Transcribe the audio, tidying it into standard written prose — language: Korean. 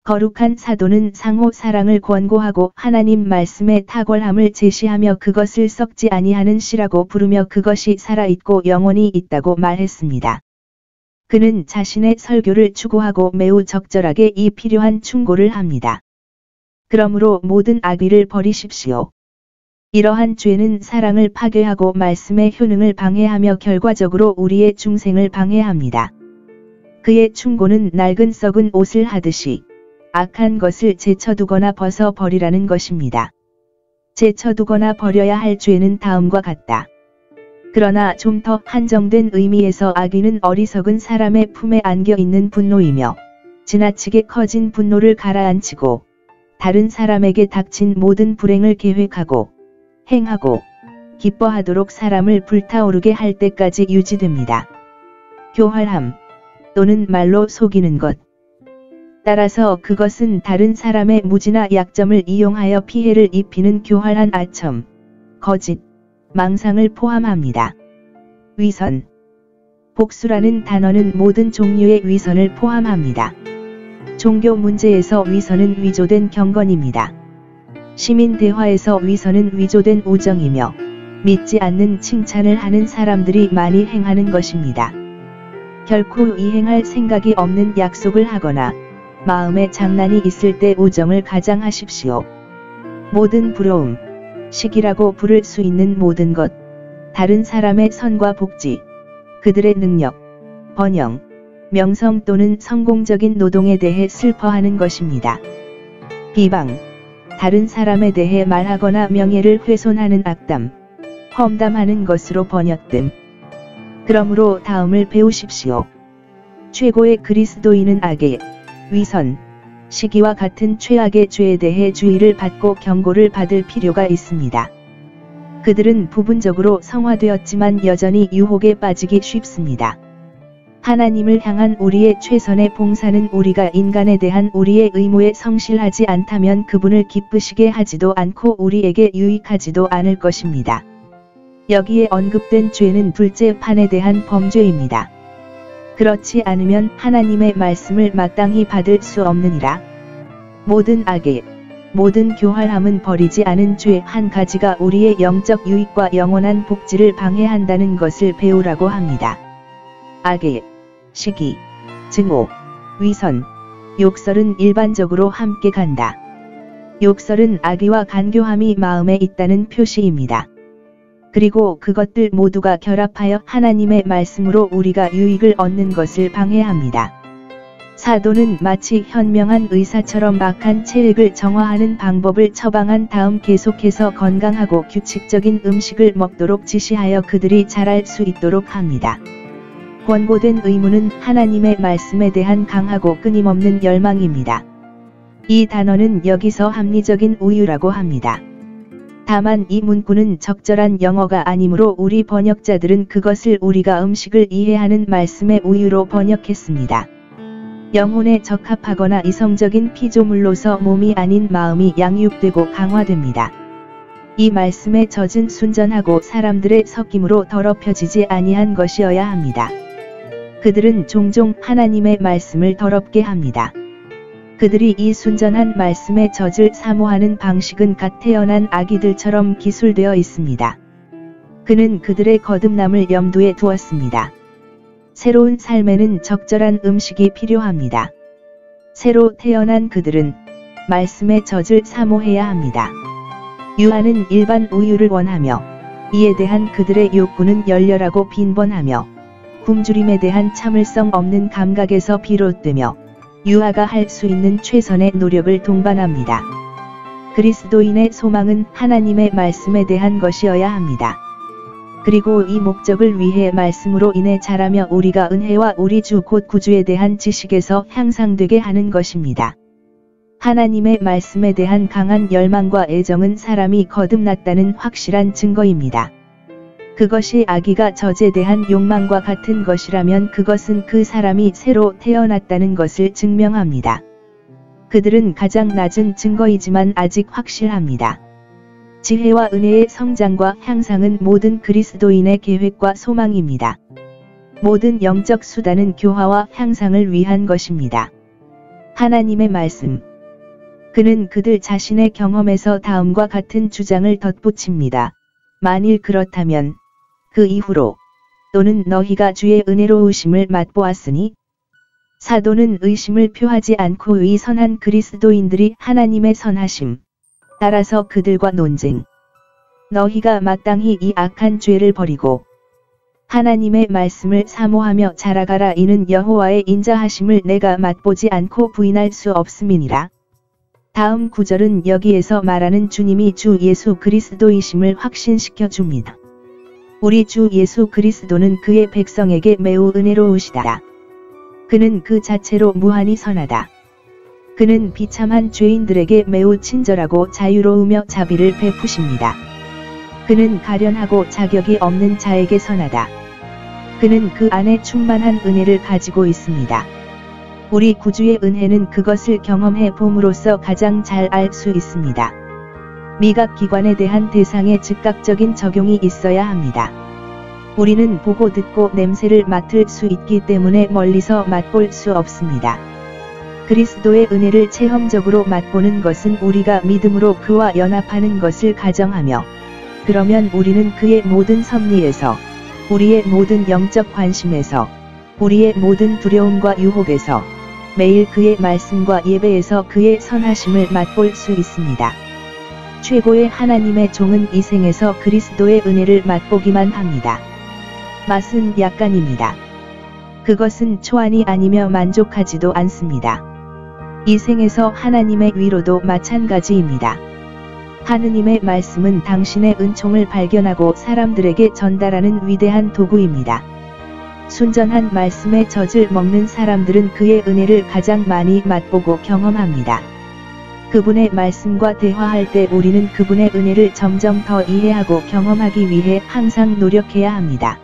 거룩한 사도는 상호 사랑을 권고하고 하나님 말씀의 탁월함을 제시하며 그것을 썩지 아니하는 씨라고 부르며 그것이 살아있고 영원히 있다고 말했습니다. 그는 자신의 설교를 추구하고 매우 적절하게 이 필요한 충고를 합니다. 그러므로 모든 악의를 버리십시오. 이러한 죄는 사랑을 파괴하고 말씀의 효능을 방해하며 결과적으로 우리의 중생을 방해합니다. 그의 충고는 낡은 썩은 옷을 하듯이 악한 것을 제쳐두거나 벗어 버리라는 것입니다. 제쳐두거나 버려야 할 죄는 다음과 같다. 그러나 좀 더 한정된 의미에서 악의는 어리석은 사람의 품에 안겨 있는 분노이며 지나치게 커진 분노를 가라앉히고 다른 사람에게 닥친 모든 불행을 계획하고 행하고 기뻐하도록 사람을 불타오르게 할 때까지 유지됩니다. 교활함 또는 말로 속이는 것. 따라서 그것은 다른 사람의 무지나 약점을 이용하여 피해를 입히는 교활한 아첨, 거짓, 망상을 포함합니다. 위선. 복수라는 단어는 모든 종류의 위선을 포함합니다. 종교 문제에서 위선은 위조된 경건입니다. 시민 대화에서 위선은 위조된 우정이며 믿지 않는 칭찬을 하는 사람들이 많이 행하는 것입니다. 결코 이행할 생각이 없는 약속을 하거나 마음에 장난이 있을 때 우정을 가장하십시오. 모든 부러움, 시기라고 부를 수 있는 모든 것, 다른 사람의 선과 복지, 그들의 능력, 번영, 명성 또는 성공적인 노동에 대해 슬퍼하는 것입니다. 비방, 다른 사람에 대해 말하거나 명예를 훼손하는 악담, 험담하는 것으로 번역됨. 그러므로 다음을 배우십시오. 최고의 그리스도인은 악의, 위선, 시기와 같은 최악의 죄에 대해 주의를 받고 경고를 받을 필요가 있습니다. 그들은 부분적으로 성화되었지만 여전히 유혹에 빠지기 쉽습니다. 하나님을 향한 우리의 최선의 봉사는 우리가 인간에 대한 우리의 의무에 성실하지 않다면 그분을 기쁘시게 하지도 않고 우리에게 유익하지도 않을 것입니다. 여기에 언급된 죄는 둘째 판에 대한 범죄입니다. 그렇지 않으면 하나님의 말씀을 마땅히 받을 수 없느니라. 모든 악의, 모든 교활함은 버리지 않은 죄 한 가지가 우리의 영적 유익과 영원한 복지를 방해한다는 것을 배우라고 합니다. 악의, 시기, 증오, 위선, 욕설은 일반적으로 함께 간다. 욕설은 악의와 간교함이 마음에 있다는 표시입니다. 그리고 그것들 모두가 결합하여 하나님의 말씀으로 우리가 유익을 얻는 것을 방해합니다. 사도는 마치 현명한 의사처럼 악한 체액을 정화하는 방법을 처방한 다음 계속해서 건강하고 규칙적인 음식을 먹도록 지시하여 그들이 잘할 수 있도록 합니다. 권고된 의무는 하나님의 말씀에 대한 강하고 끊임없는 열망입니다. 이 단어는 여기서 합리적인 우유라고 합니다. 다만 이 문구는 적절한 영어가 아니므로 우리 번역자들은 그것을 우리가 음식을 이해하는 말씀의 우유로 번역했습니다. 영혼에 적합하거나 이성적인 피조물로서 몸이 아닌 마음이 양육되고 강화됩니다. 이 말씀의 젖은 순전하고 사람들의 섞임으로 더럽혀지지 아니한 것이어야 합니다. 그들은 종종 하나님의 말씀을 더럽게 합니다. 그들이 이 순전한 말씀의 젖을 사모하는 방식은 갓 태어난 아기들처럼 기술되어 있습니다. 그는 그들의 거듭남을 염두에 두었습니다. 새로운 삶에는 적절한 음식이 필요합니다. 새로 태어난 그들은 말씀의 젖을 사모해야 합니다. 유아는 일반 우유를 원하며 이에 대한 그들의 욕구는 열렬하고 빈번하며 굶주림에 대한 참을성 없는 감각에서 비롯되며 유아가 할 수 있는 최선의 노력을 동반합니다. 그리스도인의 소망은 하나님의 말씀에 대한 것이어야 합니다. 그리고 이 목적을 위해 말씀으로 인해 자라며 우리가 은혜와 우리 주 곧 구주에 대한 지식에서 향상되게 하는 것입니다. 하나님의 말씀에 대한 강한 열망과 애정은 사람이 거듭났다는 확실한 증거입니다. 그것이 아기가 젖에 대한 욕망과 같은 것이라면 그것은 그 사람이 새로 태어났다는 것을 증명합니다. 그들은 가장 낮은 증거이지만 아직 확실합니다. 지혜와 은혜의 성장과 향상은 모든 그리스도인의 계획과 소망입니다. 모든 영적 수단은 교화와 향상을 위한 것입니다. 하나님의 말씀. 그는 그들 자신의 경험에서 다음과 같은 주장을 덧붙입니다. 만일 그렇다면 그 이후로 또는 너희가 주의 은혜로우심을 맛보았으니 사도는 의심을 표하지 않고 이 선한 그리스도인들이 하나님의 선하심 따라서 그들과 논쟁. 너희가 마땅히 이 악한 죄를 버리고 하나님의 말씀을 사모하며 자라가라. 이는 여호와의 인자하심을 내가 맛보지 않고 부인할 수 없음이니라. 다음 구절은 여기에서 말하는 주님이 주 예수 그리스도이심을 확신시켜 줍니다. 우리 주 예수 그리스도는 그의 백성에게 매우 은혜로우시다. 그는 그 자체로 무한히 선하다. 그는 비참한 죄인들에게 매우 친절하고 자유로우며 자비를 베푸십니다. 그는 가련하고 자격이 없는 자에게 선하다. 그는 그 안에 충만한 은혜를 가지고 있습니다. 우리 구주의 은혜는 그것을 경험해 봄으로써 가장 잘 알 수 있습니다. 미각기관에 대한 대상의 즉각적인 적용이 있어야 합니다. 우리는 보고 듣고 냄새를 맡을 수 있기 때문에 멀리서 맛볼 수 없습니다. 그리스도의 은혜를 체험적으로 맛보는 것은 우리가 믿음으로 그와 연합하는 것을 가정하며, 그러면 우리는 그의 모든 섭리에서, 우리의 모든 영적 관심에서, 우리의 모든 두려움과 유혹에서, 매일 그의 말씀과 예배에서 그의 선하심을 맛볼 수 있습니다. 최고의 하나님의 종은 이 생에서 그리스도의 은혜를 맛보기만 합니다. 맛은 약간입니다. 그것은 초안이 아니며 만족하지도 않습니다. 이 생에서 하나님의 위로도 마찬가지입니다. 하느님의 말씀은 당신의 은총을 발견하고 사람들에게 전달하는 위대한 도구입니다. 순전한 말씀의 젖을 먹는 사람들은 그의 은혜를 가장 많이 맛보고 경험합니다. 그분의 말씀과 대화할 때 우리는 그분의 은혜를 점점 더 이해하고 경험하기 위해 항상 노력해야 합니다.